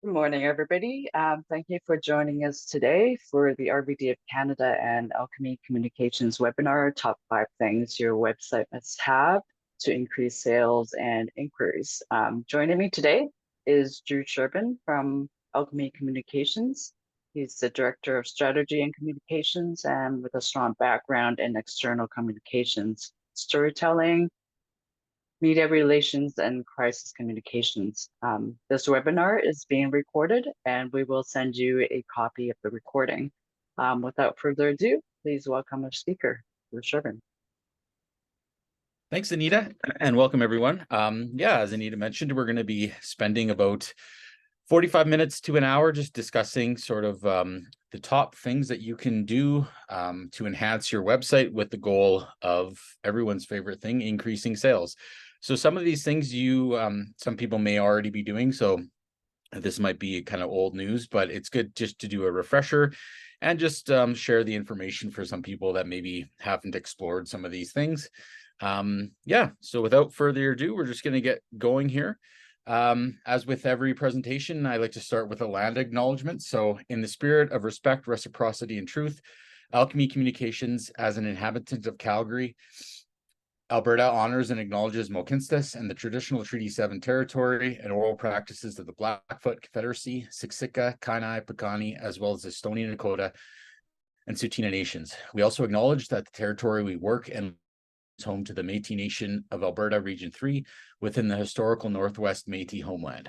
Good morning, everybody. Thank you for joining us today for the RBD of Canada and Alchemy Communications webinar, Top 5 Things Your Website Must Have to Increase Sales and Inquiries. Joining me today is Drew Sherbin from Alchemy Communications. He's the Director of Strategy and Communications and with a strong background in external communications, storytelling, media relations and crisis communications. This webinar is being recorded and we will send you a copy of the recording. Without further ado, please welcome our speaker, Drew Sherbin. Thanks, Anita, and welcome everyone. As Anita mentioned, we're going to be spending about 45 minutes to an hour just discussing sort of the top things that you can do to enhance your website with the goal of everyone's favorite thing, increasing sales. So some of these things some people may already be doing, so this might be kind of old news, but it's good just to do a refresher and just share the information for some people that maybe haven't explored some of these things. So without further ado, we're just going to get going here. As with every presentation, I like to start with a land acknowledgement. So in the spirit of respect, reciprocity, and truth, Alchemy Communications, as an inhabitant of Calgary, Alberta, honors and acknowledges Mohkinstsis and the traditional Treaty 7 territory and oral practices of the Blackfoot Confederacy, Siksika, Kainai, Piikani, as well as the Stoney Nakoda and Tsuut'ina nations. We also acknowledge that the territory we work in is home to the Métis Nation of Alberta Region 3 within the historical Northwest Métis homeland.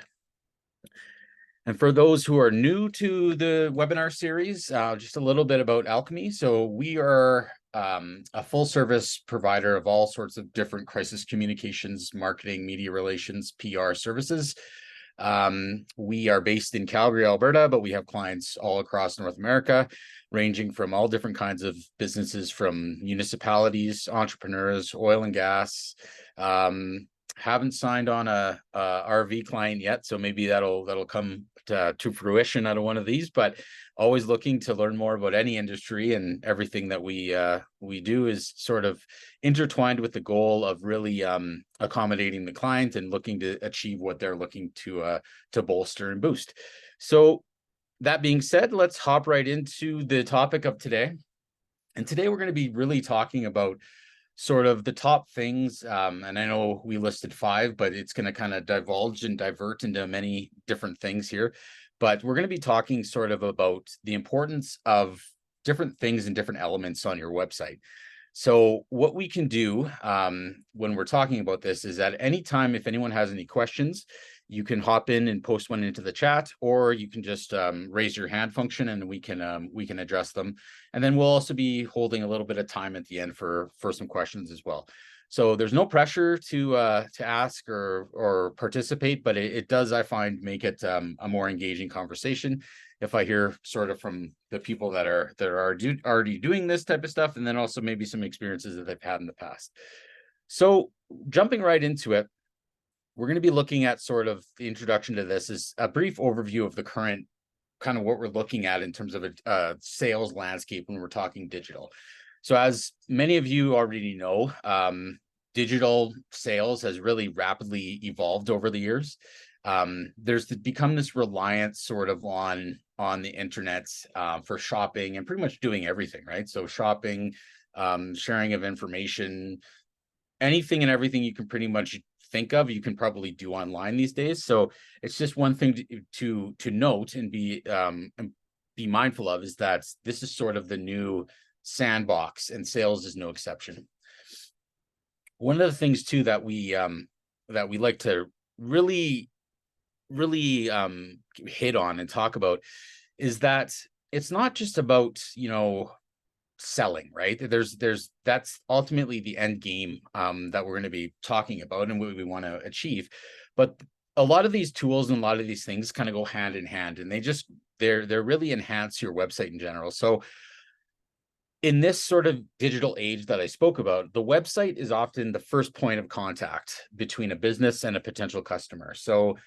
And for those who are new to the webinar series, just a little bit about Alchemy. So we are a full service provider of all sorts of different crisis communications, marketing, media relations, PR services. We are based in Calgary, Alberta, but we have clients all across North America, ranging from all different kinds of businesses, from municipalities, entrepreneurs, oil and gas. Haven't signed on a RV client yet, so maybe that'll come to fruition out of one of these, but always looking to learn more about any industry, and everything that we do is sort of intertwined with the goal of really accommodating the client and looking to achieve what they're looking to bolster and boost. So that being said, let's hop right into the topic of today. And today we're going to be really talking about sort of the top things, and I know we listed 5, but it's going to kind of divulge and divert into many different things here. But we're going to be talking sort of about the importance of different things and different elements on your website. So what we can do when we're talking about this is at any time, if anyone has any questions, you can hop in and post one into the chat, or you can just raise your hand function and we can address them. And then we'll also be holding a little bit of time at the end for some questions as well. So there's no pressure to ask or participate, but it does, I find, make it a more engaging conversation if I hear sort of from the people that are already doing this type of stuff, and then also maybe some experiences that they've had in the past. So jumping right into it, we're going to be looking at sort of the introduction to this is a brief overview of the current kind of what we're looking at in terms of a sales landscape when we're talking digital. So as many of you already know, digital sales has really rapidly evolved over the years. There's become this reliance sort of on the internet for shopping and pretty much doing everything, right? So shopping, sharing of information, anything and everything you can pretty much think of, you can probably do online these days. So it's just one thing to note and be mindful of, is that this is sort of the new sandbox, and sales is no exception. One of the things too that we like to really hit on and talk about is that it's not just about, selling, right? That's ultimately the end game that we're going to be talking about and what we want to achieve. But a lot of these tools and a lot of these things kind of go hand in hand, and they're really enhance your website in general. So in this sort of digital age that I spoke about, the website is often the first point of contact between a business and a potential customer. So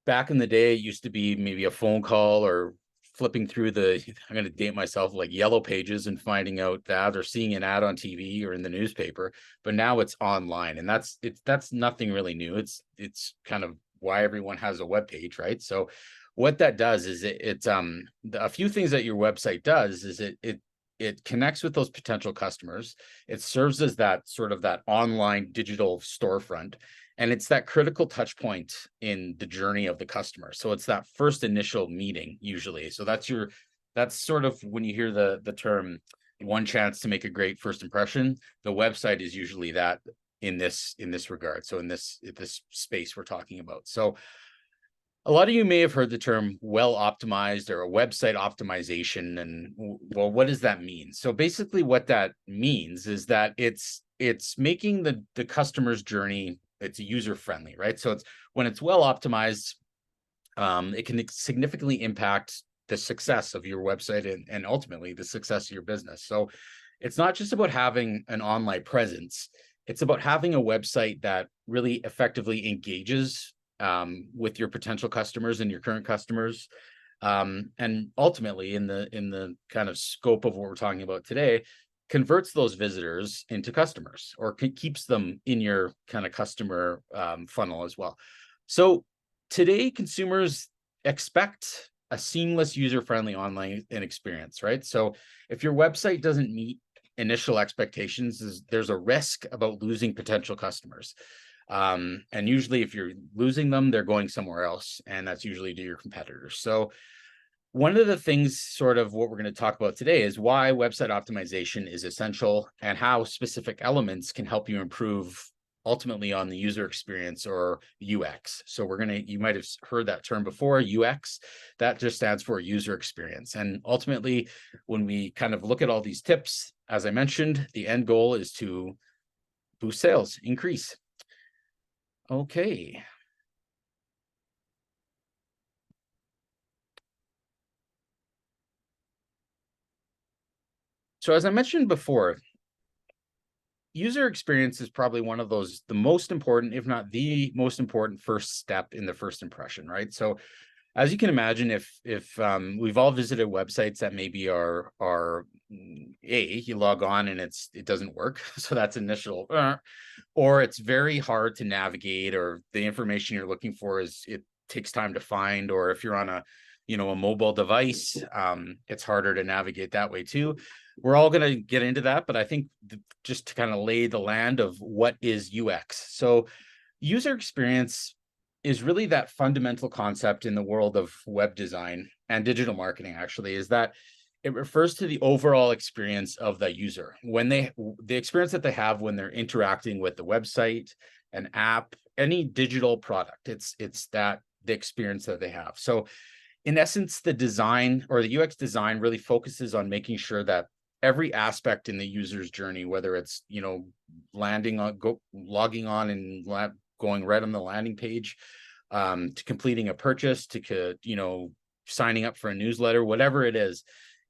back in the day, it used to be maybe a phone call or flipping through I'm going to date myself, like Yellow Pages, and finding out that, or seeing an ad on TV or in the newspaper. But now it's online, and that's nothing really new. It's kind of why everyone has a web page, right? So what that does is a few things that your website does is it connects with those potential customers. It serves as that sort of that online digital storefront, and it's that critical touch point in the journey of the customer. So it's that first initial meeting usually. So that's sort of when you hear the term one chance to make a great first impression, the website is usually that in this regard. So in this space we're talking about. So a lot of you may have heard the term well optimized or a website optimization. And well, what does that mean? So basically what that means is that it's making the customer's journey, it's user friendly, right? So it's when it's well optimized, it can significantly impact the success of your website and ultimately the success of your business. So it's not just about having an online presence. It's about having a website that really effectively engages with your potential customers and your current customers. And ultimately, in the kind of scope of what we're talking about today, converts those visitors into customers or keeps them in your kind of customer funnel as well. So today, consumers expect a seamless, user-friendly online experience, right? So if your website doesn't meet initial expectations, there's a risk about losing potential customers. And usually if you're losing them, they're going somewhere else, and that's usually to your competitors. So one of the things, sort of what we're going to talk about today, is why website optimization is essential and how specific elements can help you improve ultimately on the user experience or UX. So you might have heard that term before, UX. That just stands for user experience. And ultimately, when we kind of look at all these tips, as I mentioned, the end goal is to boost sales, increase. Okay. So as I mentioned before, user experience is probably one of those, the most important, if not the most important first step in the first impression, right? So as you can imagine, if we've all visited websites that maybe are you log on and it doesn't work. So that's initial, or it's very hard to navigate, or the information you're looking for it takes time to find, or if you're on a mobile device, it's harder to navigate that way too. We're all going to get into that, but I think just to kind of lay the land of what is UX. So user experience is really that fundamental concept in the world of web design and digital marketing, actually, is that it refers to the overall experience of the user, the experience that they have when they're interacting with the website, an app, any digital product. It's that the experience that they have. So in essence, the design or the UX design really focuses on making sure that every aspect in the user's journey, whether it's logging on and going right on the landing page, to completing a purchase, to signing up for a newsletter, whatever it is,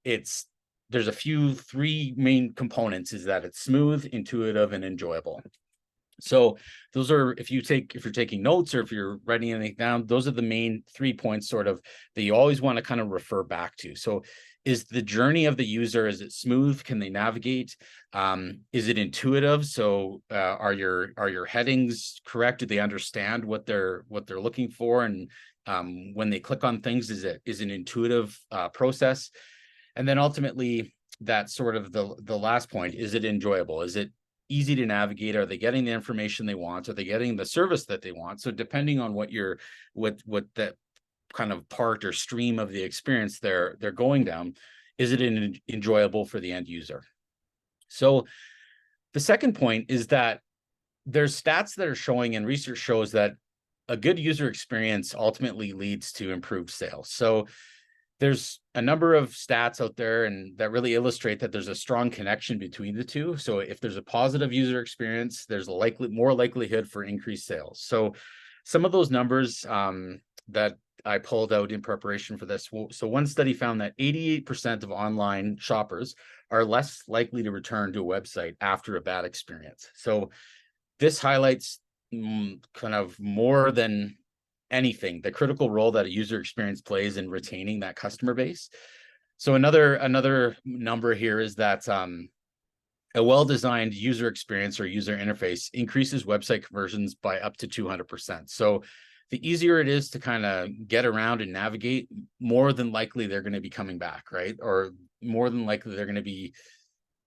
there's three main components: is that it's smooth, intuitive, and enjoyable. So those are, if you're taking notes or if you're writing anything down, those are the main 3 points sort of that you always want to kind of refer back to. So is the journey of the user, is it smooth? Can they navigate? Is it intuitive? So are your headings correct? Do they understand what they're looking for? And when they click on things, is an intuitive process? And then ultimately, that's sort of the last point: is it enjoyable? Is it easy to navigate? Are they getting the information they want? Are they getting the service that they want? So depending on what that kind of part or stream of the experience they're going down, is it enjoyable for the end user? So the second point is that there's stats that are showing, and research shows, that a good user experience ultimately leads to improved sales. So there's a number of stats out there and that really illustrate that there's a strong connection between the two. So if there's a positive user experience, there's more likelihood for increased sales. So some of those numbers that I pulled out in preparation for this. So one study found that 88% of online shoppers are less likely to return to a website after a bad experience. So this highlights kind of more than anything the critical role that a user experience plays in retaining that customer base. So another number here is that a well-designed user experience or user interface increases website conversions by up to 200%. So the easier it is to kind of get around and navigate, more than likely they're going to be coming back, right? Or more than likely they're going to be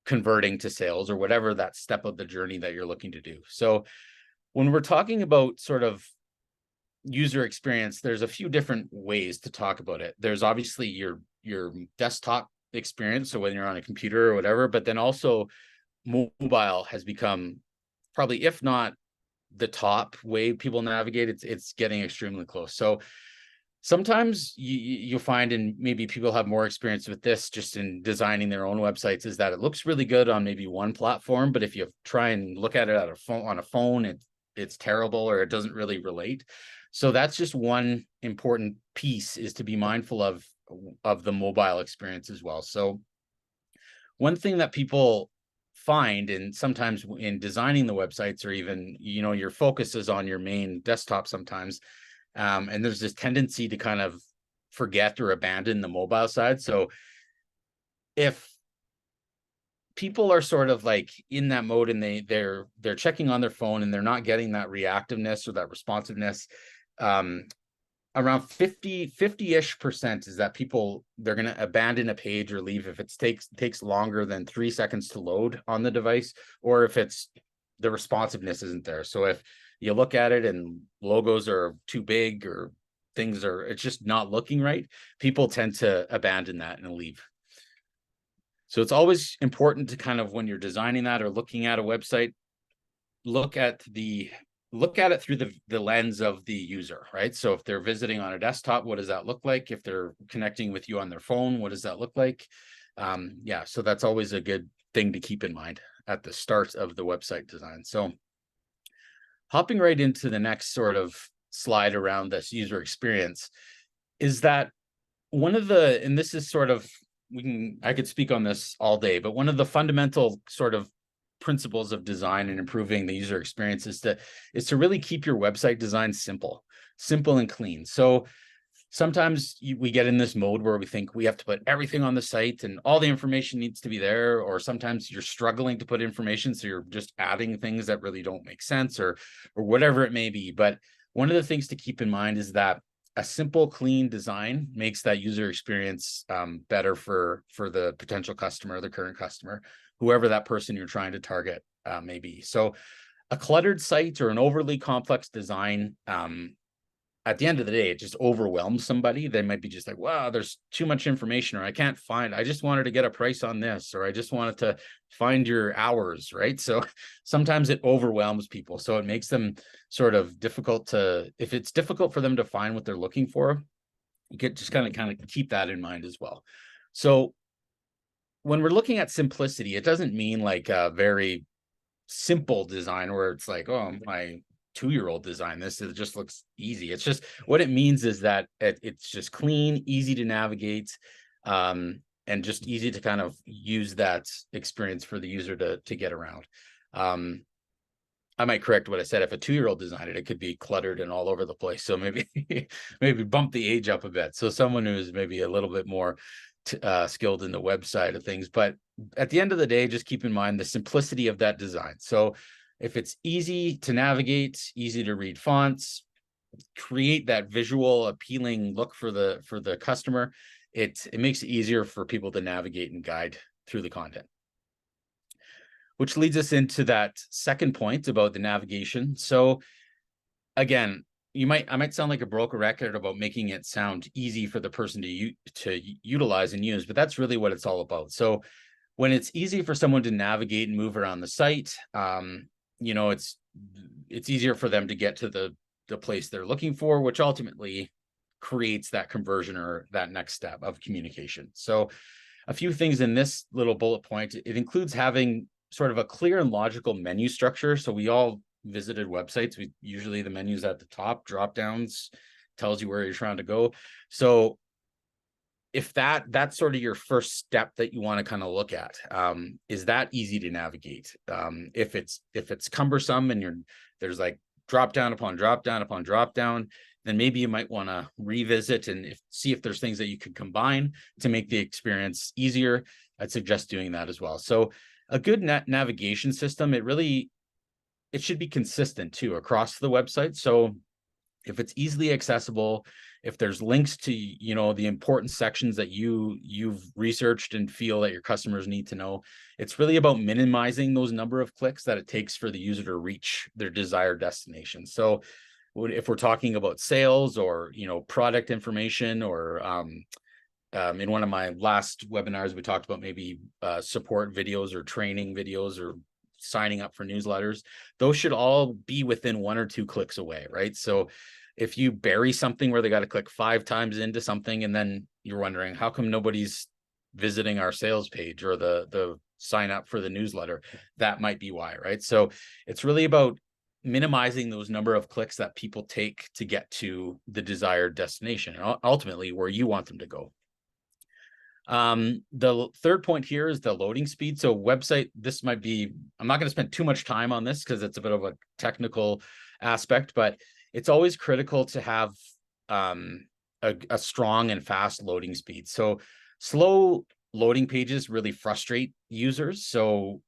converting to sales or whatever that step of the journey that you're looking to do. So when we're talking about sort of user experience, there's a few different ways to talk about it. There's obviously your desktop experience, so when you're on a computer or whatever, but then also mobile has become probably, if not the top way people navigate, it's getting extremely close. So sometimes you'll find, and maybe people have more experience with this just in designing their own websites, is that it looks really good on maybe one platform, but if you try and look at it at on a phone, it's terrible, or it doesn't really relate. So that's just one important piece, is to be mindful of the mobile experience as well. So one thing that people find, and sometimes in designing the websites, or even, your focus is on your main desktop sometimes, and there's this tendency to kind of forget or abandon the mobile side. So if people are sort of like in that mode and they're checking on their phone and they're not getting that reactiveness or that responsiveness, around 50-ish% is that they're going to abandon a page or leave if it takes longer than 3 seconds to load on the device, or if the responsiveness isn't there. So if you look at it and logos are too big, or it's just not looking right, people tend to abandon that and leave. So it's always important to kind of, when you're designing that or looking at a website, look at it through the lens of the user, right? So if they're visiting on a desktop, what does that look like? If they're connecting with you on their phone, what does that look like? Yeah, so that's always a good thing to keep in mind at the start of the website design. So hopping right into the next sort of slide around this user experience, is that and this is sort of, I could speak on this all day, but one of the fundamental sort of principles of design and improving the user experience is to really keep your website design simple and clean. So sometimes we get in this mode where we think we have to put everything on the site and all the information needs to be there, or sometimes you're struggling to put information, so you're just adding things that really don't make sense, or whatever it may be. But one of the things to keep in mind is that a simple, clean design makes that user experience better for the potential customer, the current customer, whoever that person you're trying to target may be. So a cluttered site or an overly complex design, at the end of the day, it just overwhelms somebody. They might be just like, wow, there's too much information, or I just wanted to get a price on this, or I just wanted to find your hours, right? So sometimes it overwhelms people. So it makes them sort of if it's difficult for them to find what they're looking for, you could just kind of keep that in mind as well. So when we're looking at simplicity, it doesn't mean like a very simple design where it's like, oh, my 2-year-old design this, it just looks easy. It's just, what it means is that it's just clean, easy to navigate, and just easy to kind of use that experience for the user to get around. I might correct what I said. If a 2-year-old designed it, it could be cluttered and all over the place. So maybe bump the age up a bit. So someone who's maybe a little bit more skilled in the website of things. But at the end of the day, just keep in mind the simplicity of that design. So if it's easy to navigate, easy to read fonts, create that visual appealing look for the customer, it makes it easier for people to navigate and guide through the content. Which leads us into that second point about the navigation. So again, I might sound like a broken record about making it sound easy for the person to utilize and use, but that's really what it's all about. So when it's easy for someone to navigate and move around the site, it's easier for them to get to the place they're looking for, which ultimately creates that conversion or that next step of communication. So a few things in this little bullet point, it includes having sort of a clear and logical menu structure. So we all visited websites. Usually the menus at the top, drop downs, tells you where you're trying to go. So if that's sort of your first step that you want to kind of look at, is that easy to navigate? If it's cumbersome and there's like drop down upon drop down upon drop down, then maybe you might want to revisit and see if there's things that you could combine to make the experience easier. I'd suggest doing that as well. So a good navigation system, it should be consistent too across the website. So if it's easily accessible, if there's links to, you know, the important sections that you've researched and feel that your customers need to know, it's really about minimizing those number of clicks that it takes for the user to reach their desired destination. So if we're talking about sales or, you know, product information, or in one of my last webinars, we talked about maybe support videos or training videos or signing up for newsletters. Those should all be within 1 or 2 clicks away, right? So if you bury something where they got to click 5 times into something, and then you're wondering, how come nobody's visiting our sales page or the sign up for the newsletter, that might be why, right? So it's really about minimizing those number of clicks that people take to get to the desired destination, and ultimately where you want them to go. The third point here is the loading speed. So website, this might be, I'm not going to spend too much time on this because it's a bit of a technical aspect, but it's always critical to have a strong and fast loading speed. So slow loading pages really frustrate users. So,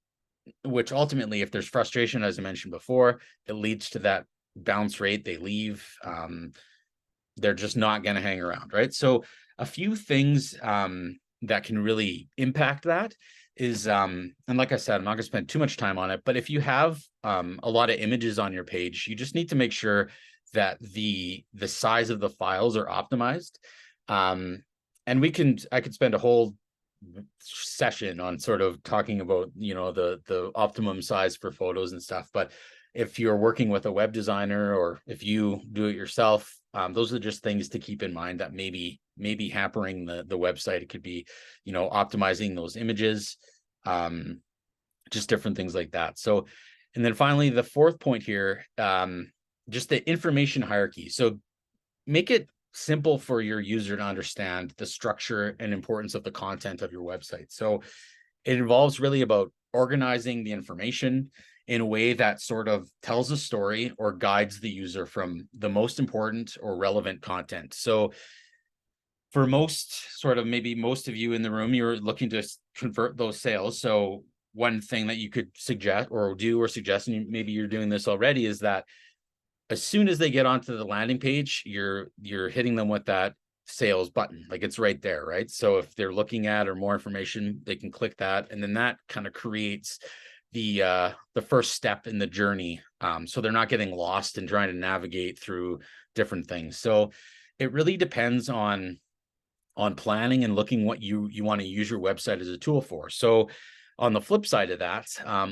which ultimately, if there's frustration, as I mentioned before, it leads to that bounce rate. They leave. They're just not going to hang around, right? So a few things that can really impact that is, and like I said, I'm not going to spend too much time on it, but if you have a lot of images on your page, you just need to make sure that the size of the files are optimized. And I could spend a whole session on sort of talking about, you know, the optimum size for photos and stuff. But if you're working with a web designer, or if you do it yourself, those are just things to keep in mind that maybe hampering the website. It could be, you know, optimizing those images, just different things like that. So, and then finally, the fourth point here, just the information hierarchy. So make it simple for your user to understand the structure and importance of the content of your website. So it involves really about organizing the information in a way that sort of tells a story or guides the user from the most important or relevant content. So for most, sort of maybe most of you in the room, you're looking to convert those sales. So one thing that you could suggest or do or suggest, and maybe you're doing this already, is that as soon as they get onto the landing page, you're hitting them with that sales button. Like, it's right there, right? So if they're looking at or more information, they can click that, and then that kind of creates the first step in the journey. So they're not getting lost and trying to navigate through different things. So it really depends on planning and looking what you want to use your website as a tool for. So on the flip side of that,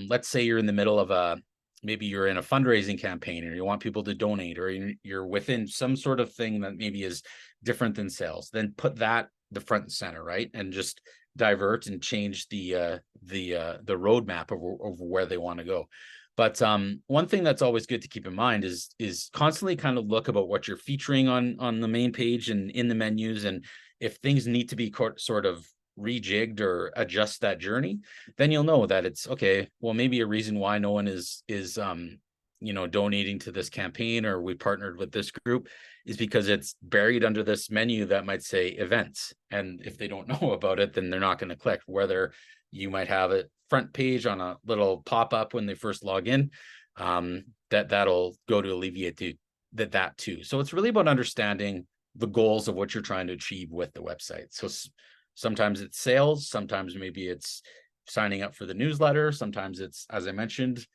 let's say you're in the middle of maybe you're in a fundraising campaign, or you want people to donate, or you're within some sort of thing that maybe is different than sales, then put that the front and center, right? And just divert and change the roadmap of where they want to go. But one thing that's always good to keep in mind is constantly kind of look about what you're featuring on the main page and in the menus, and if things need to be sort of rejigged or adjust that journey, then you'll know that it's okay. Well, maybe a reason why no one is you know, donating to this campaign, or we partnered with this group, is because it's buried under this menu that might say events. And if they don't know about it, then they're not going to click. Whether you might have a front page on a little pop-up when they first log in, that'll go to alleviate that too. So it's really about understanding the goals of what you're trying to achieve with the website. So sometimes it's sales, sometimes maybe it's signing up for the newsletter, sometimes it's, as I mentioned,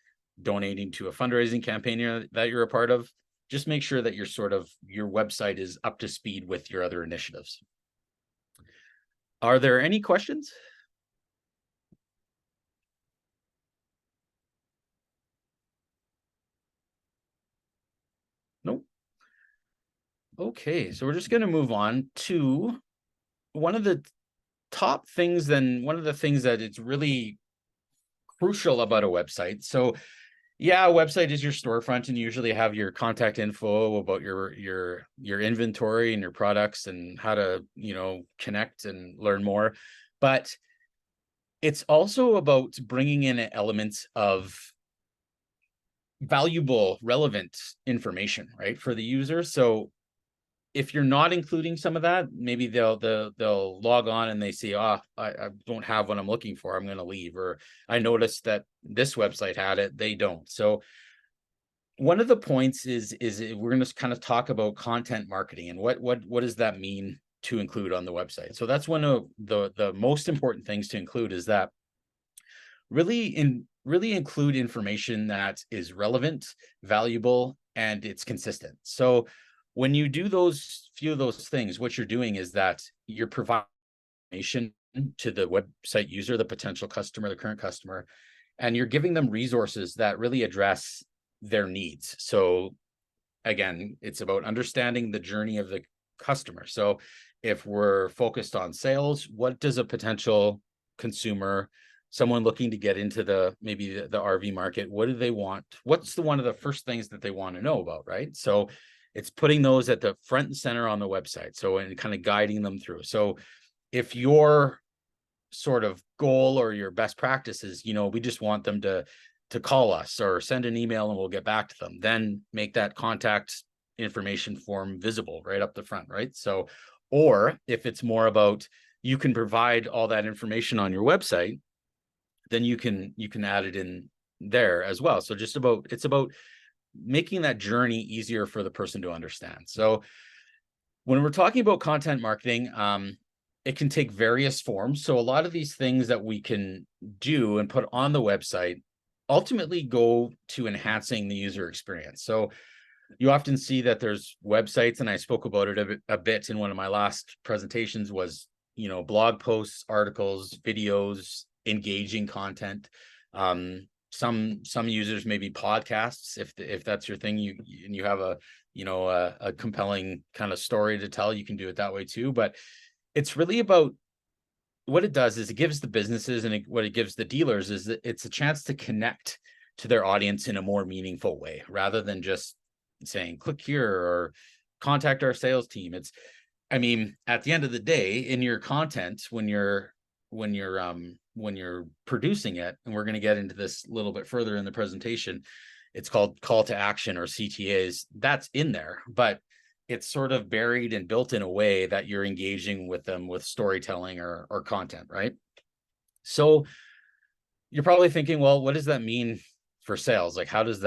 donating to a fundraising campaign that you're a part of. Just make sure that your website is up to speed with your other initiatives. Are there any questions? Nope. Okay, so we're just going to move on to one of the top things, then one of the things that it's really crucial about a website. So yeah, a website is your storefront, and you usually have your contact info about your inventory and your products and how to, you know, connect and learn more. But it's also about bringing in elements of valuable, relevant information, right, for the user. So if you're not including some of that, maybe they'll log on and they see, I don't have what I'm looking for, I'm going to leave. Or I noticed that this website had it, they don't. So one of the points is we're going to kind of talk about content marketing and what does that mean to include on the website. So that's one of the most important things to include, is that really include information that is relevant, valuable, and it's consistent. So when you do those few of those things, what you're doing is that you're providing information to the website user, the potential customer, the current customer, and you're giving them resources that really address their needs. So again, it's about understanding the journey of the customer. So if we're focused on sales, what does a potential consumer, someone looking to get into maybe the RV market, what do they want? What's one of the first things that they want to know about, right? So it's putting those at the front and center on the website. So, and kind of guiding them through. So if your sort of goal or your best practice is, we just want them to call us or send an email and we'll get back to them, then make that contact information form visible right up the front, right? So, or if it's more about, you can provide all that information on your website, then you can add it in there as well. So it's about making that journey easier for the person to understand. So when we're talking about content marketing, it can take various forms. So a lot of these things that we can do and put on the website ultimately go to enhancing the user experience. So you often see that there's websites, and I spoke about it a bit in one of my last presentations, was, blog posts, articles, videos, engaging content. Some users maybe podcasts, if that's your thing, you have a compelling kind of story to tell, you can do it that way too. But it's really about, what it does is it gives the businesses, and what it gives the dealers is that it's a chance to connect to their audience in a more meaningful way, rather than just saying, click here or contact our sales team. At the end of the day, in your content, when you're producing it, and we're going to get into this a little bit further in the presentation, it's called call to action, or CTAs. That's in there, but it's sort of buried and built in a way that you're engaging with them with storytelling or content, right? So you're probably thinking, well, what does that mean for sales? Like, what does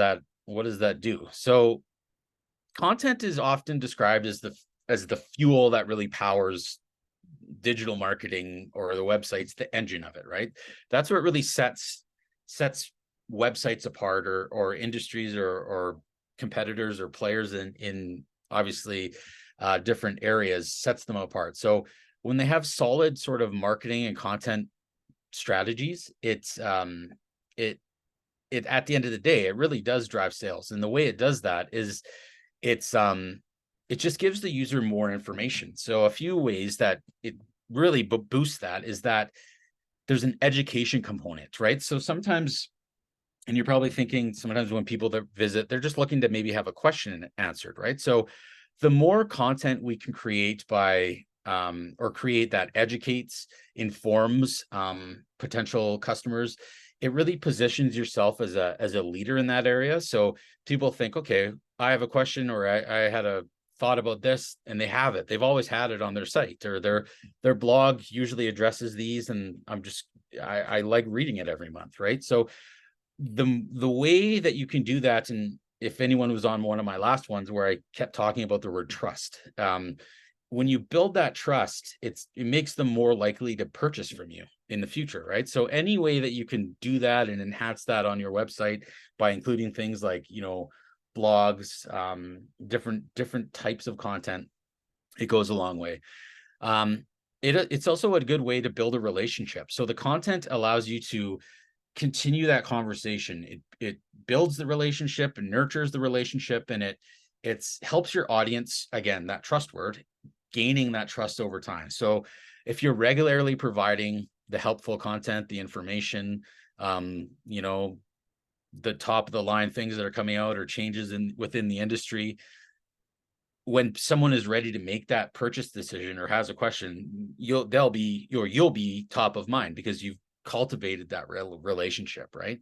that do? So content is often described as the fuel that really powers digital marketing, or the website's the engine of it, right? That's what really sets websites apart, or industries, or competitors or players in obviously different areas, sets them apart. So when they have solid sort of marketing and content strategies, it's it at the end of the day, it really does drive sales. And the way it does that is it just gives the user more information. So a few ways that it really boosts that is that there's an education component, right? So sometimes, and you're probably thinking, sometimes when people that visit, they're just looking to maybe have a question answered, right? So the more content we can create or create that educates, informs potential customers, it really positions yourself as a leader in that area. So people think, okay, I have a question, or I had a thought about this, and they have it. They've always had it on their site, or their blog usually addresses these, and I like reading it every month, right? So the way that you can do that, and if anyone was on one of my last ones where I kept talking about the word trust, when you build that trust, it makes them more likely to purchase from you in the future, right? So any way that you can do that and enhance that on your website by including things like, blogs, different types of content, it goes a long way. It's also a good way to build a relationship. So the content allows you to continue that conversation. It builds the relationship and nurtures the relationship, and it helps your audience, again, that trust word, gaining that trust over time. So if you're regularly providing the helpful content, the information, the top of the line things that are coming out, or changes within the industry, when someone is ready to make that purchase decision or has a question, you'll be top of mind, because you've cultivated that relationship, right?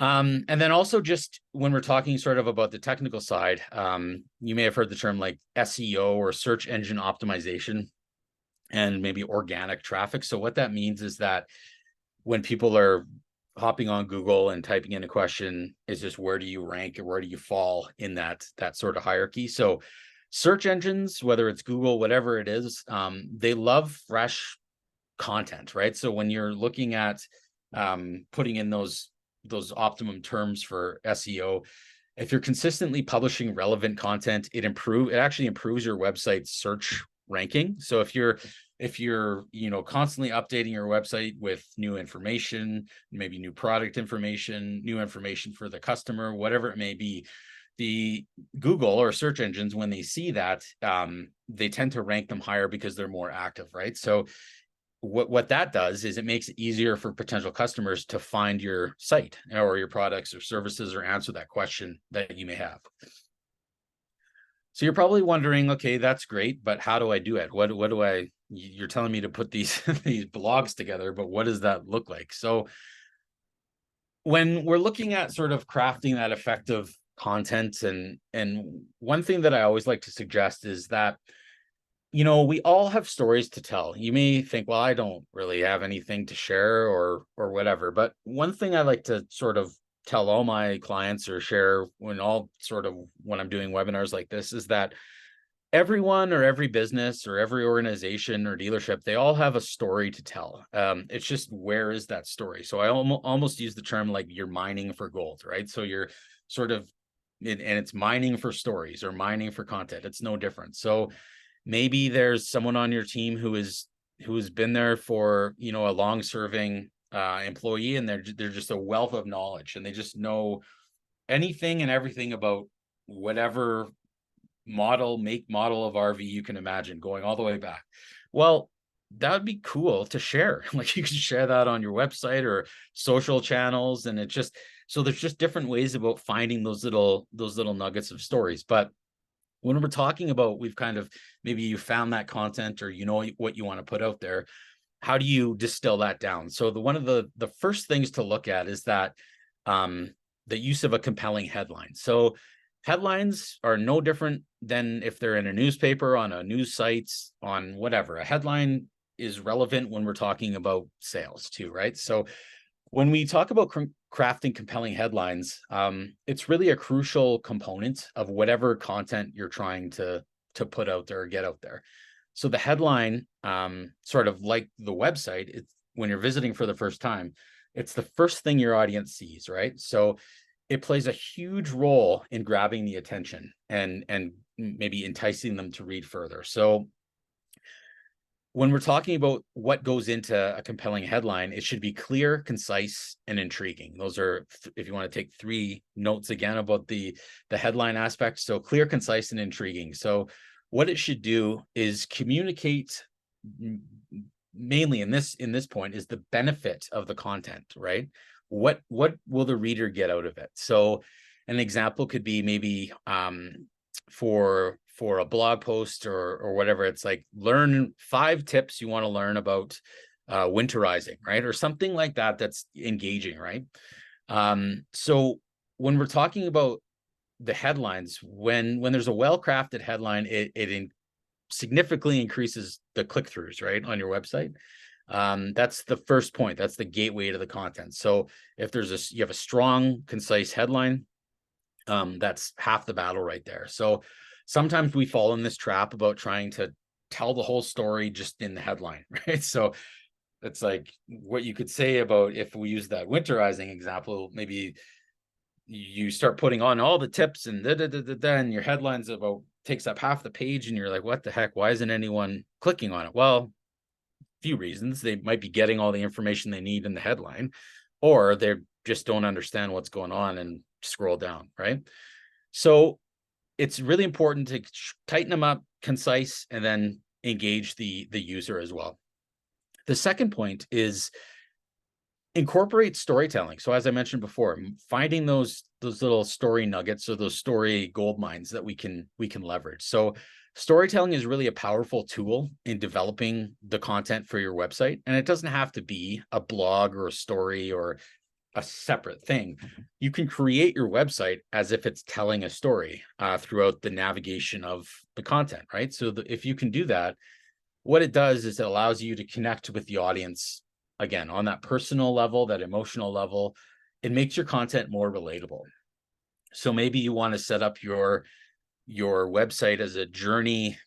And then also, just when we're talking sort of about the technical side, you may have heard the term like SEO, or search engine optimization, and maybe organic traffic. So what that means is that when people are hopping on Google and typing in a question is just where do you rank or where do you fall in that sort of hierarchy. So search engines, whether it's Google, whatever it is, they love fresh content, right? So when you're looking at putting in those optimum terms for SEO, if you're consistently publishing relevant content, it actually improves your website's search ranking. So if you're constantly updating your website with new information, maybe new product information, new information for the customer, whatever it may be, the Google or search engines, when they see that, they tend to rank them higher because they're more active, right? So what that does is it makes it easier for potential customers to find your site or your products or services or answer that question that you may have. So you're probably wondering, okay, that's great, but how do I do it? You're telling me to put these these blogs together, but what does that look like? So when we're looking at sort of crafting that effective content, and one thing that I always like to suggest is that, we all have stories to tell. You may think, well, I don't really have anything to share or whatever. But one thing I like to sort of tell all my clients or share when I'm doing webinars like this is that everyone or every business or every organization or dealership, they all have a story to tell. It's just, where is that story? So I almost use the term like you're mining for gold, right? So you're sort of, and it's mining for stories or mining for content. It's no different. So maybe there's someone on your team who's been there for, a long serving employee, and they're just a wealth of knowledge, and they just know anything and everything about whatever make model of RV you can imagine, going all the way back. Well, that would be cool to share. Like, you can share that on your website or social channels, and so there's just different ways about finding those little nuggets of stories. But when we're talking about, we've kind of, maybe you found that content or what you want to put out there, how do you distill that down? So one of the first things to look at is that the use of a compelling headline. So headlines are no different than if they're in a newspaper, on a news sites, on whatever. A headline is relevant when we're talking about sales too, right? So when we talk about crafting compelling headlines, it's really a crucial component of whatever content you're trying to put out there or get out there. So the headline, sort of like the website, it's when you're visiting for the first time, it's the first thing your audience sees, right? So it plays a huge role in grabbing the attention and maybe enticing them to read further. So when we're talking about what goes into a compelling headline, it should be clear, concise, and intriguing. Those are, if you want to take 3 notes again about the headline aspect. So clear, concise, and intriguing. So what it should do is communicate, mainly in this point, is the benefit of the content, right? What will the reader get out of it? So an example could be maybe for a blog post or whatever, it's like, learn 5 tips you want to learn about winterizing, right? Or something like that that's engaging, right? So when we're talking about the headlines, when there's a well-crafted headline, it significantly increases the click-throughs, right, on your website. That's the first point. That's the gateway to the content. So if you have a strong, concise headline, that's half the battle right there. So sometimes we fall in this trap about trying to tell the whole story just in the headline, right? So it's like what you could say about, if we use that winterizing example, maybe you start putting on all the tips and and your headlines takes up half the page, and you're like, what the heck? Why isn't anyone clicking on it? Well, few reasons. They might be getting all the information they need in the headline, or they just don't understand what's going on and scroll down, right? So it's really important to tighten them up, concise, and then engage the user as well. The second point is incorporate storytelling. So as I mentioned before, finding those little story nuggets, or those story gold mines that we can leverage. So storytelling is really a powerful tool in developing the content for your website. And it doesn't have to be a blog or a story or a separate thing. You can create your website as if it's telling a story throughout the navigation of the content, right? So if you can do that, what it does is it allows you to connect with the audience again, on that personal level, that emotional level, it makes your content more relatable. So maybe you want to set up your website as a journey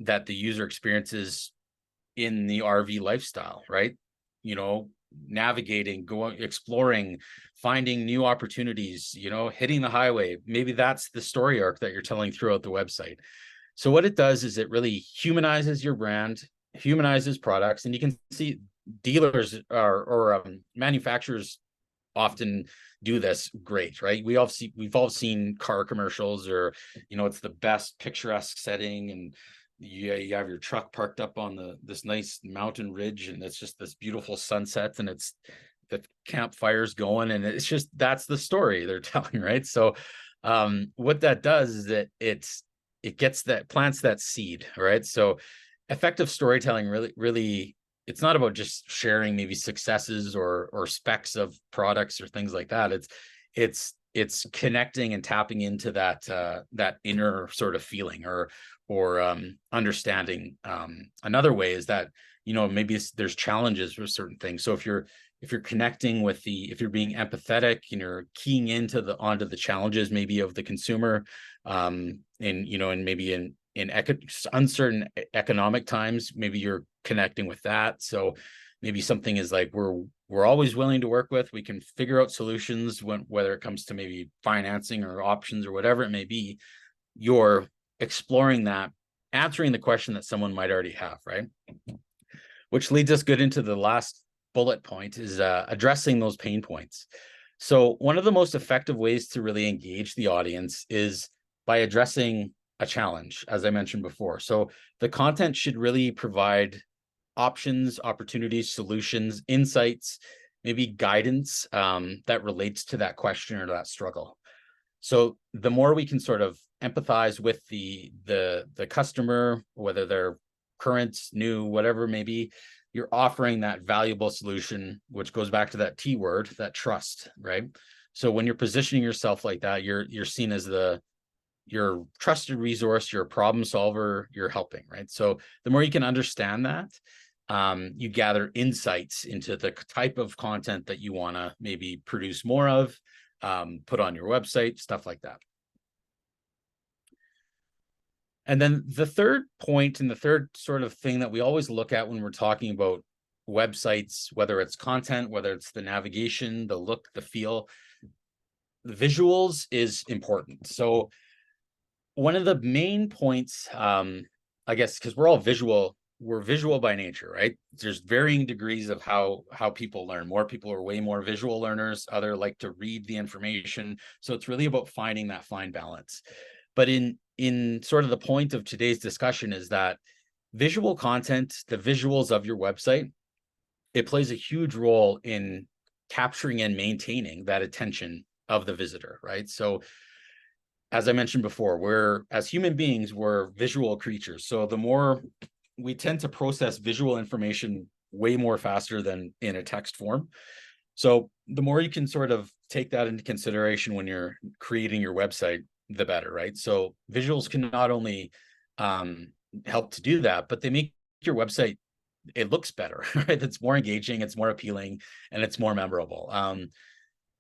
that the user experiences in the RV lifestyle, right? You know, navigating, going, exploring, finding new opportunities, you know, hitting the highway. Maybe that's the story arc that you're telling throughout the website. So what it does is it really humanizes your brand, humanizes products, and you can see dealers or manufacturers often do this great, right? We've all seen car commercials, or you know, it's the best picturesque setting, and you have your truck parked up on this nice mountain ridge, and it's just this beautiful sunset, and it's the campfires going, and it's just, that's the story they're telling, right? So what that does is that it gets that, plants that seed, right? So effective storytelling really, it's not about just sharing maybe successes or specs of products or things like that. It's connecting and tapping into that inner sort of feeling or understanding. Another way is that, you know, maybe there's challenges with certain things. So if you're connecting with if you're being empathetic and you're keying onto the challenges maybe of the consumer, and you know, and maybe in uncertain economic times, maybe you're connecting with that. So maybe something is like, we're always willing to work with, we can figure out solutions whether it comes to maybe financing or options or whatever it may be. You're exploring that, answering the question that someone might already have, right? Which leads us good into the last bullet point, is addressing those pain points. So one of the most effective ways to really engage the audience is by addressing a challenge, as I mentioned before. So the content should really provide options, opportunities, solutions, insights, maybe guidance that relates to that question or that struggle. So the more we can sort of empathize with the customer, whether they're current, new, whatever it may be, you're offering that valuable solution, which goes back to that T word, that trust, right? So when you're positioning yourself like that, you're seen as your trusted resource, you're a problem solver, you're helping, right? So the more you can understand that, you gather insights into the type of content that you want to maybe produce more of, put on your website, stuff like that. And then the third point, and the third sort of thing that we always look at when we're talking about websites, whether it's content, whether it's the navigation, the look, the feel, the visuals is important. So one of the main points, I guess, because we're visual by nature, right? There's varying degrees of how people learn. More people are way more visual learners, other like to read the information. So it's really about finding that fine balance. But in sort of the point of today's discussion is that visual content, the visuals of your website, it plays a huge role in capturing and maintaining that attention of the visitor, right? So as I mentioned before, as human beings, we're visual creatures. So the more we tend to process visual information way more faster than in a text form. So the more you can sort of take that into consideration when you're creating your website, the better, right? So visuals can not only help to do that, but they make your website, it looks better, right? It's more engaging, it's more appealing, and it's more memorable.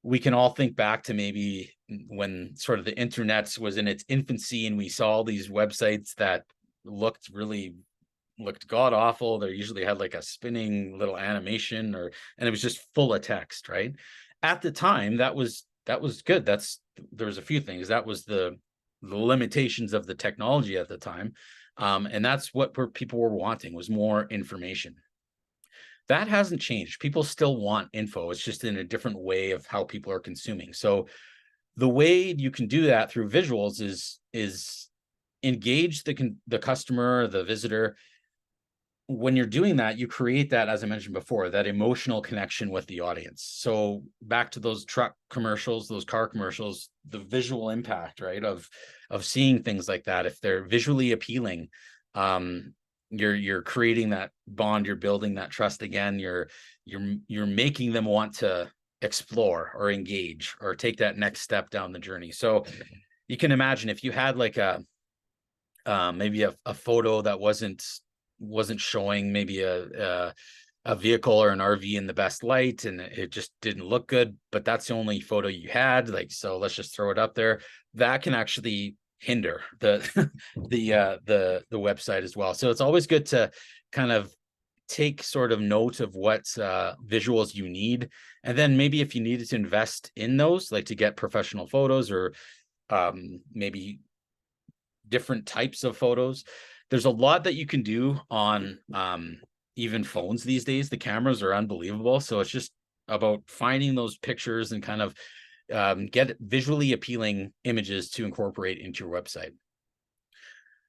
We can all think back to maybe when sort of the internet was in its infancy and we saw all these websites that looked god awful. They usually had like a spinning little animation, and it was just full of text, right? At the time, that was good. There was a few things. That was the limitations of the technology at the time. And that's what people were wanting, was more information. That hasn't changed. People still want info. It's just in a different way of how people are consuming. So the way you can do that through visuals is engage the customer, the visitor. When you're doing that, you create that, as I mentioned before, that emotional connection with the audience. So back to those truck commercials, those car commercials, the visual impact, right, of seeing things like that, if they're visually appealing, you're creating that bond, you're building that trust again, you're making them want to explore or engage or take that next step down the journey. So you can imagine if you had like maybe a photo that wasn't showing maybe a vehicle or an RV in the best light and it just didn't look good, but that's the only photo you had, like, so let's just throw it up there. That can actually hinder the the website as well. So it's always good to kind of take sort of note of what visuals you need, and then maybe if you needed to invest in those, like to get professional photos or maybe different types of photos, there's a lot that you can do on even phones these days. The cameras are unbelievable, so it's just about finding those pictures and kind of get visually appealing images to incorporate into your website.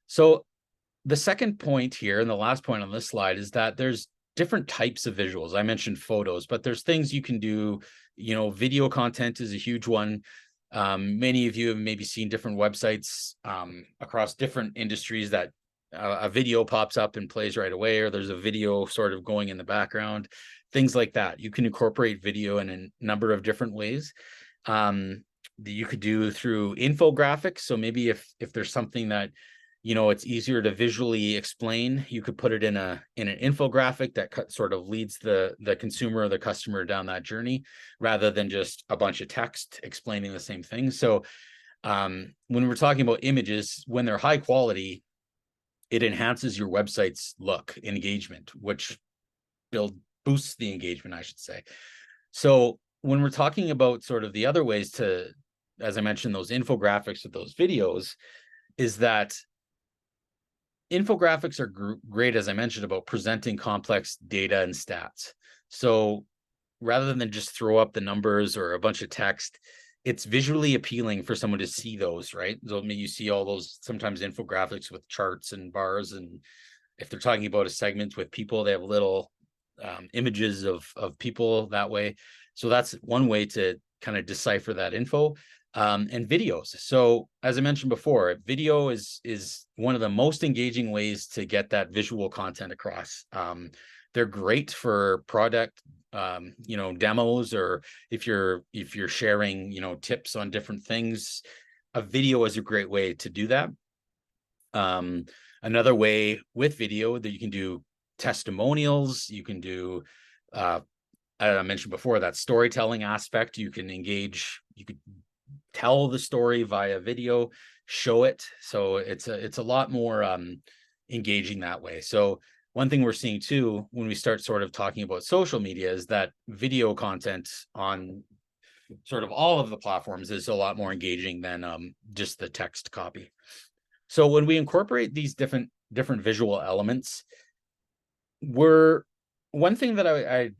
So the second point here, and the last point on this slide, is that there's different types of visuals. I mentioned photos, but there's things you can do. You know, video content is a huge one. Many of you have maybe seen different websites across different industries that a video pops up and plays right away, or there's a video sort of going in the background, things like that. You can incorporate video in a number of different ways. That you could do through infographics. So maybe if there's something that, you know, it's easier to visually explain, you could put it in an infographic that sort of leads the consumer or the customer down that journey, rather than just a bunch of text explaining the same thing. So when we're talking about images, when they're high quality, it enhances your website's look, engagement, which boosts the engagement, I should say. So when we're talking about sort of the other ways to, as I mentioned, those infographics with those videos, is that infographics are great, as I mentioned, about presenting complex data and stats. So rather than just throw up the numbers or a bunch of text, it's visually appealing for someone to see those, right? So maybe you see all those sometimes infographics with charts and bars, and if they're talking about a segment with people, they have little images of people that way. So that's one way to kind of decipher that info. And videos. So as I mentioned before, video is one of the most engaging ways to get that visual content across. They're great for product, you know, demos, or if you're sharing, you know, tips on different things. A video is a great way to do that. Another way with video that you can do testimonials, you can do I mentioned before, that storytelling aspect. You can engage, you could tell the story via video, show it. So it's a lot more engaging that way. So one thing we're seeing too, when we start sort of talking about social media, is that video content on sort of all of the platforms is a lot more engaging than just the text copy. So when we incorporate these different visual elements, one thing that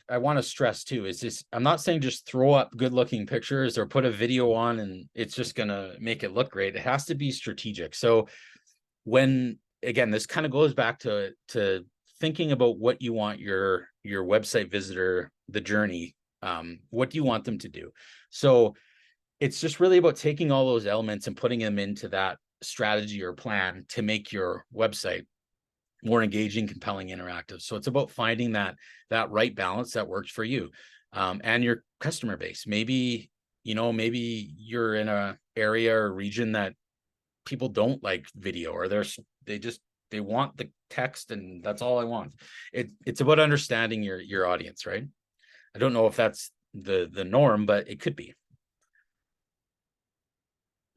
I want to stress too is this: I'm not saying just throw up good looking pictures or put a video on and it's just gonna make it look great. It has to be strategic. So when, again, this kind of goes back to thinking about what you want your website visitor, the journey, what do you want them to do? So it's just really about taking all those elements and putting them into that strategy or plan to make your website more engaging, compelling, interactive. So it's about finding that right balance that works for you and your customer base. Maybe, you know, maybe you're in a area or region that people don't like video, or they want the text and that's all I want. It's about understanding your audience, right? I don't know if that's the norm, but it could be.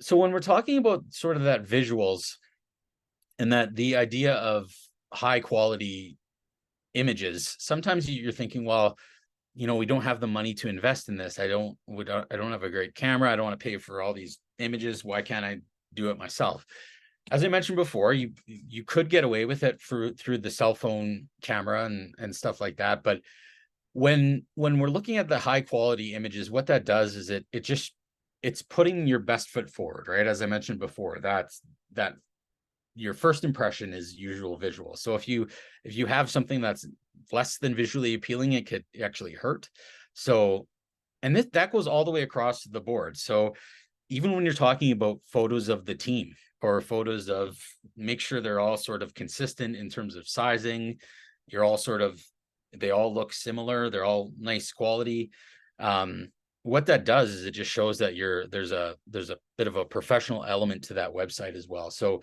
So when we're talking about sort of that visuals and that the idea of high quality images, sometimes you're thinking, well, you know, we don't have the money to invest in this. I don't have a great camera. I don't want to pay for all these images. Why can't I do it myself? As I mentioned before, you could get away with it through the cell phone camera and stuff like that. But when we're looking at the high quality images, what that does is it's putting your best foot forward, right? As I mentioned before, that your first impression is usual visual. So if you have something that's less than visually appealing, it could actually hurt. So, and that goes all the way across the board. So even when you're talking about photos of the team or photos of, make sure they're all sort of consistent in terms of sizing. You're all they all look similar. They're all nice quality. What that does is it just shows that there's a bit of a professional element to that website as well. So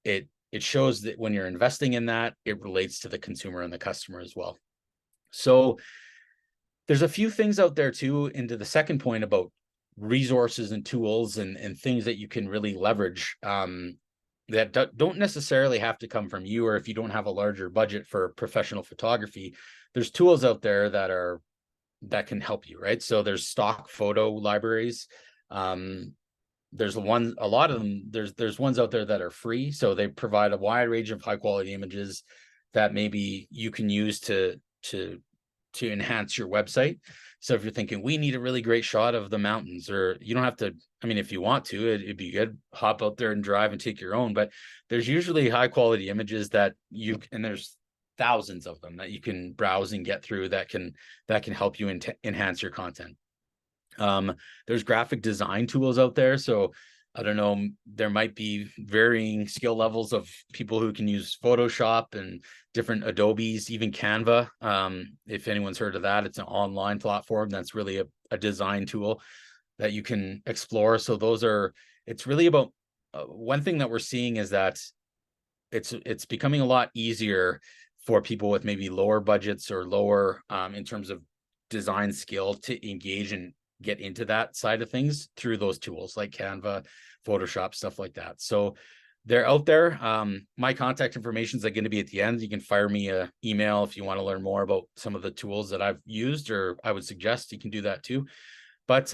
it shows that when you're investing in that, it relates to the consumer and the customer as well. So there's a few things out there too, into the second point about resources and tools and things that you can really leverage, that don't necessarily have to come from you, or if you don't have a larger budget for professional photography, there's tools out there that can help you, right? So there's stock photo libraries. There's a lot of them. There's ones out there that are free, so they provide a wide range of high quality images that maybe you can use to enhance your website. So if you're thinking we need a really great shot of the mountains, or you don't have to, I mean, if you want to, it'd be good, hop out there and drive and take your own, but there's usually high quality images that and there's thousands of them that you can browse and get through that can help you enhance your content. There's graphic design tools out there. So I don't know, there might be varying skill levels of people who can use Photoshop and different Adobes, even Canva. If anyone's heard of that, it's an online platform that's really a design tool that you can explore. So it's really about, one thing that we're seeing is that it's becoming a lot easier for people with maybe lower budgets or lower in terms of design skill to engage and get into that side of things through those tools like Canva, Photoshop, stuff like that. So they're out there. My contact information is going to be at the end. You can fire me an email if you want to learn more about some of the tools that I've used, or I would suggest you can do that too. But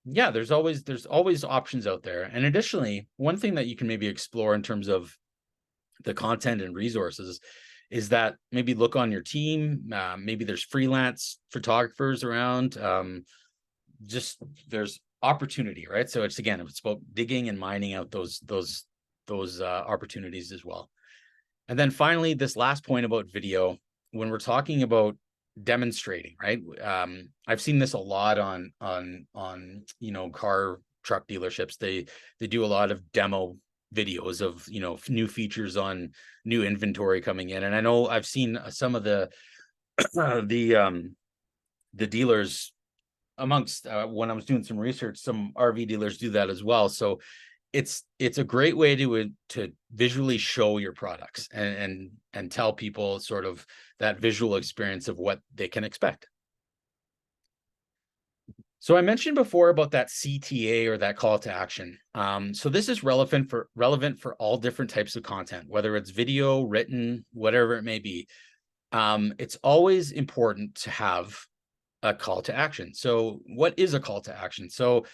yeah, there's always options out there. And additionally, one thing that you can maybe explore in terms of the content and resources is that maybe look on your team. Maybe there's freelance photographers around. Just there's opportunity, right? So it's about digging and mining out those opportunities as well. And then finally, this last point about video, when we're talking about demonstrating, right? I've seen this a lot on car truck dealerships. They do a lot of demo videos of new features on new inventory coming in, and I know I've seen some of the dealers amongst when I was doing some research, some RV dealers do that as well. So it's a great way to visually show your products and tell people sort of that visual experience of what they can expect. So I mentioned before about that CTA, or that call to action. So this is relevant for all different types of content, whether it's video, written, whatever it may be. It's always important to have a call to action. So what is a call to action? So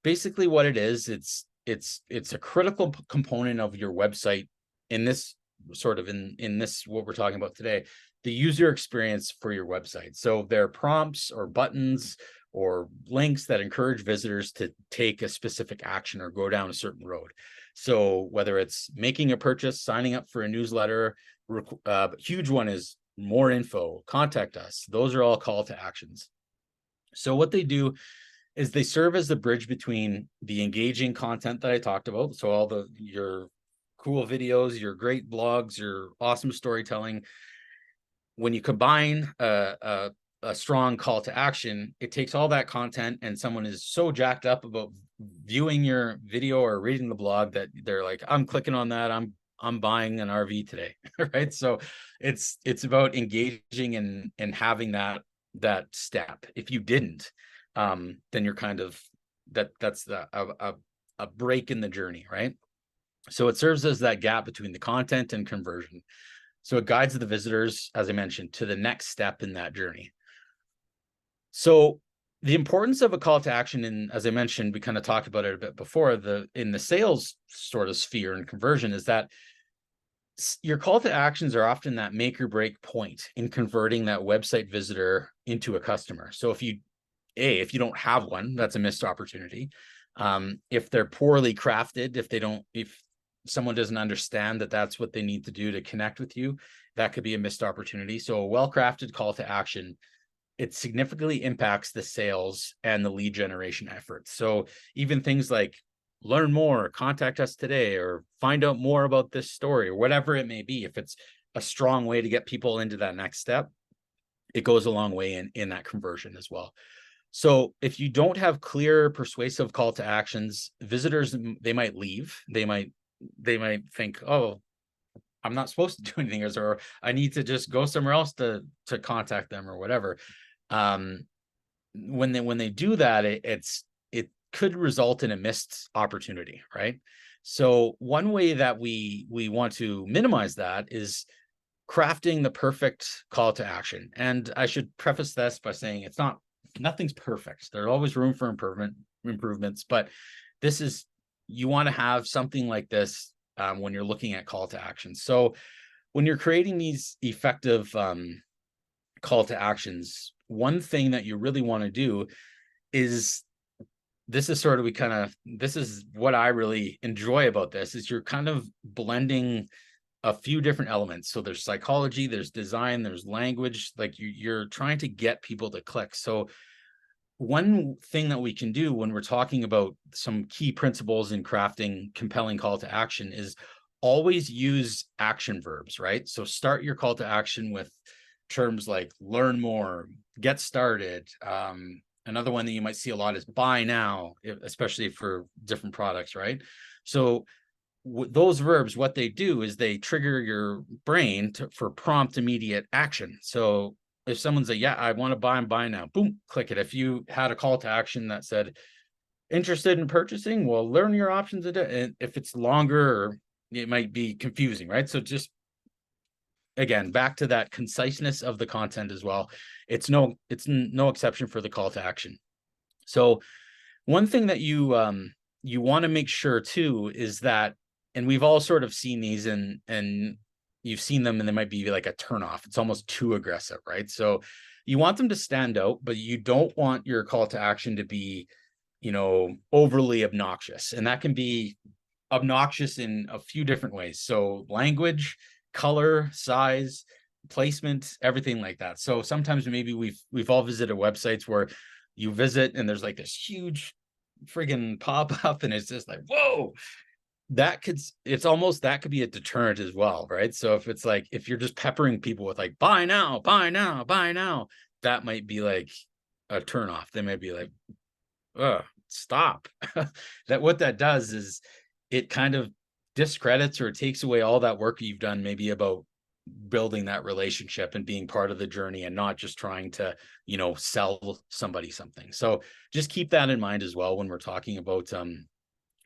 basically what it is, it's a critical component of your website in this what we're talking about today, the user experience for your website. So there are prompts or buttons or links that encourage visitors to take a specific action or go down a certain road. So whether it's making a purchase, signing up for a newsletter, huge one is more info, contact us. Those are all call to actions. So what they do is they serve as the bridge between the engaging content that I talked about. So all your cool videos, your great blogs, your awesome storytelling. When you combine a strong call to action, it takes all that content, and someone is so jacked up about viewing your video or reading the blog that they're like, I'm clicking on that. I'm buying an RV today, right? So it's about engaging and having that step. If you didn't, then you're kind of that's a break in the journey, right? So it serves as that gap between the content and conversion. So it guides the visitors, as I mentioned, to the next step in that journey. So the importance of a call to action, and as I mentioned, we kind of talked about it a bit before, in the sales sort of sphere and conversion, is that your call to actions are often that make or break point in converting that website visitor into a customer. So if you don't have one, that's a missed opportunity. If they're poorly crafted, if someone doesn't understand that that's what they need to do to connect with you, that could be a missed opportunity. So a well-crafted call to action, it significantly impacts the sales and the lead generation efforts. So even things like learn more, contact us today, or find out more about this story, or whatever it may be, if it's a strong way to get people into that next step, it goes a long way in that conversion as well. So if you don't have clear, persuasive call to actions, visitors, they might leave. They might think, oh, I'm not supposed to do anything, or I need to just go somewhere else to contact them or whatever. When they do that, it could result in a missed opportunity, right? So one way that we want to minimize that is crafting the perfect call to action. And I should preface this by saying nothing's perfect. There's always room for improvements, but this is, you want to have something like this when you're looking at call to action. So when you're creating these effective call to actions, one thing that you really want to do is, this is sort of, this is what I really enjoy about this, is you're kind of blending a few different elements. So there's psychology, there's design, there's language, like you're trying to get people to click. So one thing that we can do when we're talking about some key principles in crafting compelling call to action is always use action verbs, right? So start your call to action with terms like learn more, get started. Another one that you might see a lot is buy now, especially for different products, right? So those verbs, what they do is they trigger your brain for prompt, immediate action. So if someone's like, yeah, I want to buy and buy now, boom, click it. If you had a call to action that said, interested in purchasing, well, learn your options. And if it's longer, it might be confusing, right? So just, again, back to that conciseness of the content as well. It's no exception for the call to action. So one thing that you want to make sure too is that, and we've all sort of seen these, and you've seen them, and they might be like a turnoff. It's almost too aggressive, right? So you want them to stand out, but you don't want your call to action to be, overly obnoxious. And that can be obnoxious in a few different ways. So language, color, size, placement, everything like that. So sometimes maybe we've all visited websites where you visit and there's like this huge friggin' pop up, and it's just like, whoa, that could be a deterrent as well, right? So if it's like, if you're just peppering people with like, buy now, buy now, buy now, that might be like a turn off. They might be like, stop. That what that does is it kind of discredits or takes away all that work you've done, maybe about building that relationship and being part of the journey, and not just trying to, sell somebody something. So just keep that in mind as well when we're talking about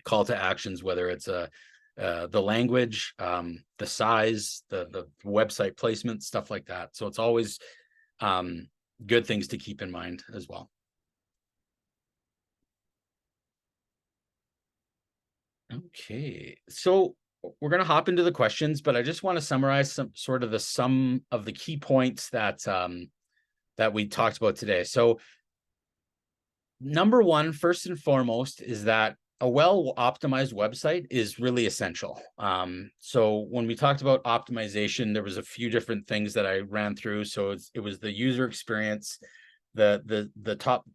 call to actions, whether it's the language, the size, the website placement, stuff like that. So it's always good things to keep in mind as well. Okay, so we're going to hop into the questions, but I just want to summarize some of the key points that that we talked about today. So number one, first and foremost, is that a well-optimized website is really essential. So when we talked about optimization, there was a few different things that I ran through. So it was the user experience, the top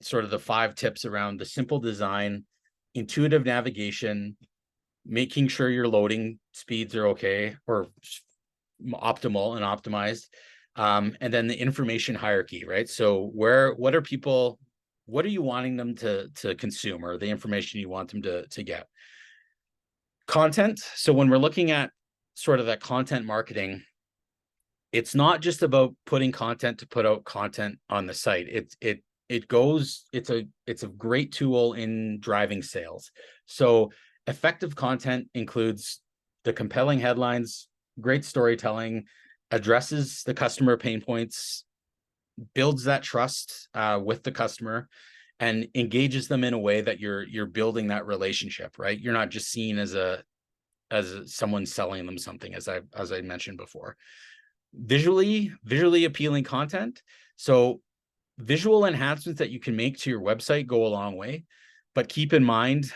sort of the 5 tips around the simple design, intuitive navigation, making sure your loading speeds are okay or optimal and optimized, and then the information hierarchy, right? So what are you wanting them to consume, or the information you want them to get? Content. So when we're looking at sort of that content marketing, it's not just about putting content to put out content on the site. It's a great tool in driving sales. So effective content includes the compelling headlines, great storytelling, addresses the customer pain points, builds that trust with the customer, and engages them in a way that you're building that relationship, right? You're not just seen as someone selling them something, as I mentioned before. Visually appealing content. So visual enhancements that you can make to your website go a long way, but keep in mind,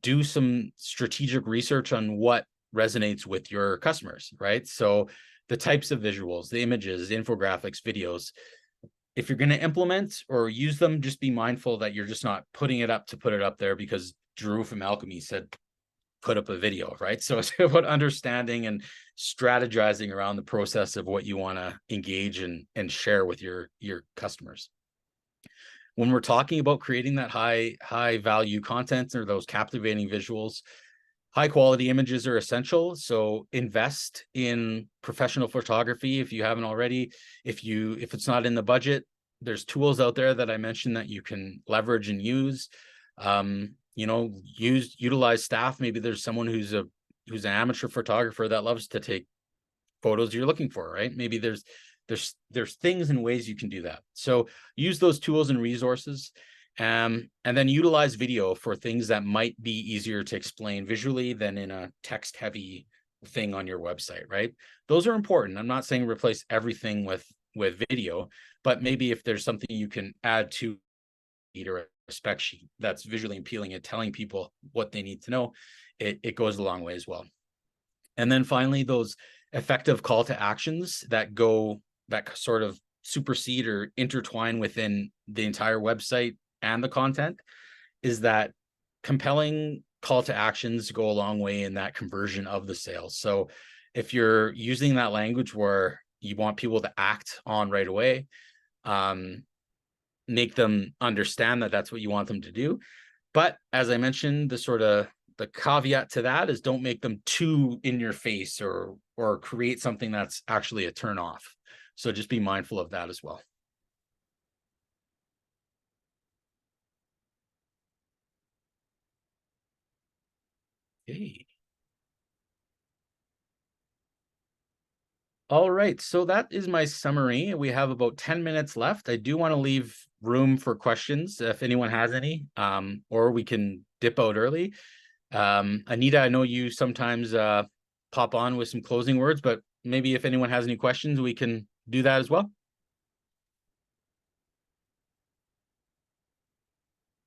do some strategic research on what resonates with your customers, right? So the types of visuals, the images, the infographics, videos, if you're going to implement or use them, just be mindful that you're just not putting it up to put it up there because Drew from Alchemy said put up a video, right? So it's about understanding and strategizing around the process of what you want to engage and share with your customers. When we're talking about creating that high value content or those captivating visuals, high quality images are essential. So invest in professional photography if you haven't already. If it's not in the budget, there's tools out there that I mentioned that you can leverage and use. Utilize staff. Maybe there's someone who's an amateur photographer that loves to take photos you're looking for, right? Maybe there's things and ways you can do that. So use those tools and resources. And then utilize video for things that might be easier to explain visually than in a text heavy thing on your website, right? Those are important. I'm not saying replace everything with video, but maybe if there's something you can add to or a spec sheet that's visually appealing and telling people what they need to know, it goes a long way as well. And then finally, those effective call to actions that sort of supersede or intertwine within the entire website and the content, is that compelling call to actions go a long way in that conversion of the sales. So if you're using that language where you want people to act on right away, make them understand that that's what you want them to do. But as I mentioned, the caveat to that is don't make them too in your face or create something that's actually a turn off. So just be mindful of that as well. Okay. All right, so that is my summary. We have about 10 minutes left. I do want to leave room for questions if anyone has any, or we can dip out early. Anita, I know you sometimes pop on with some closing words, but maybe if anyone has any questions, we can do that as well.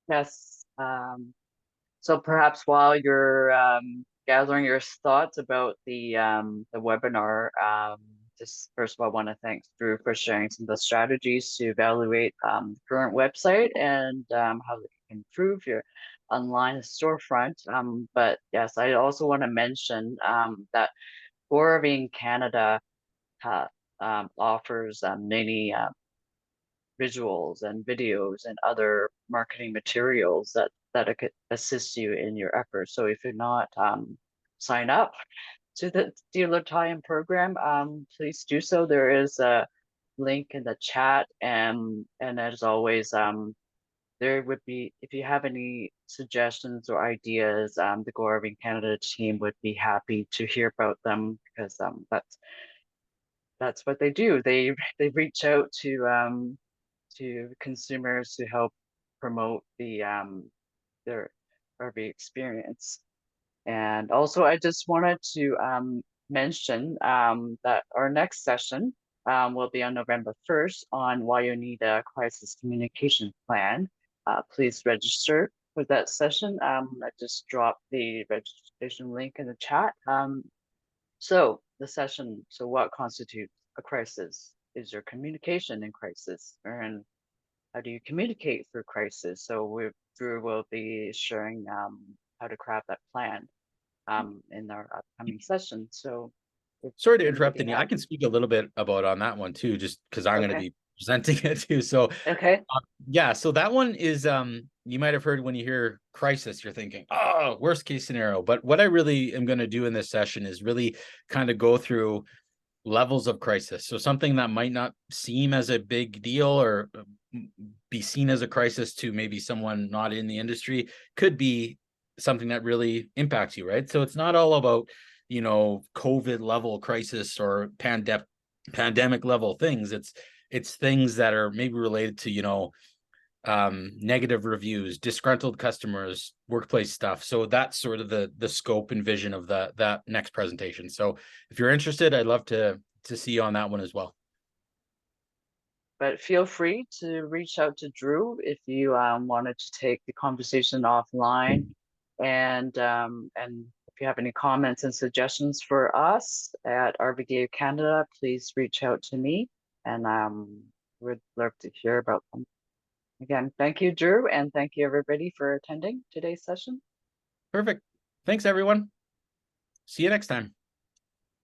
Yes. So perhaps while you're gathering your thoughts about the webinar, just first of all, I want to thank Drew for sharing some of the strategies to evaluate the current website and how you can improve your online storefront. But yes, I also want to mention that Goravine Canada offers many visuals and videos and other marketing materials that could assist you in your efforts. So if you're not sign up to the dealer tie-in program, please do so. There is a link in the chat, and as always, there would be, if you have any suggestions or ideas, the Goravine Canada team would be happy to hear about them, because that's what they do. They reach out to consumers to help promote their RV experience. And also, I just wanted to mention that our next session will be on November 1st on why you need a crisis communication plan. Please register for that session. I just dropped the registration link in the chat. So what constitutes a crisis? Is your communication in crisis? And how do you communicate through crisis? So Drew will be sharing how to craft that plan in our upcoming session. So Sorry to interrupt, Anita. I can speak a little bit about on that one too, just because I'm going to be presenting it too. So okay. Yeah, so that one is you might have heard when you hear crisis, you're thinking, oh, worst case scenario. But what I really am going to do in this session is really kind of go through levels of crisis. So something that might not seem as a big deal or be seen as a crisis to maybe someone not in the industry could be something that really impacts you, right? So it's not all about, COVID level crisis or pandemic level things. It's things that are maybe related to, negative reviews, disgruntled customers, workplace stuff. So that's sort of the scope and vision of that next presentation. So if you're interested, I'd love to see you on that one as well. But feel free to reach out to Drew if you wanted to take the conversation offline, and if you have any comments and suggestions for us at RVDA Canada, please reach out to me, and we'd love to hear about them. Again, thank you, Drew, and thank you everybody for attending today's session. Perfect. Thanks, everyone. See you next time.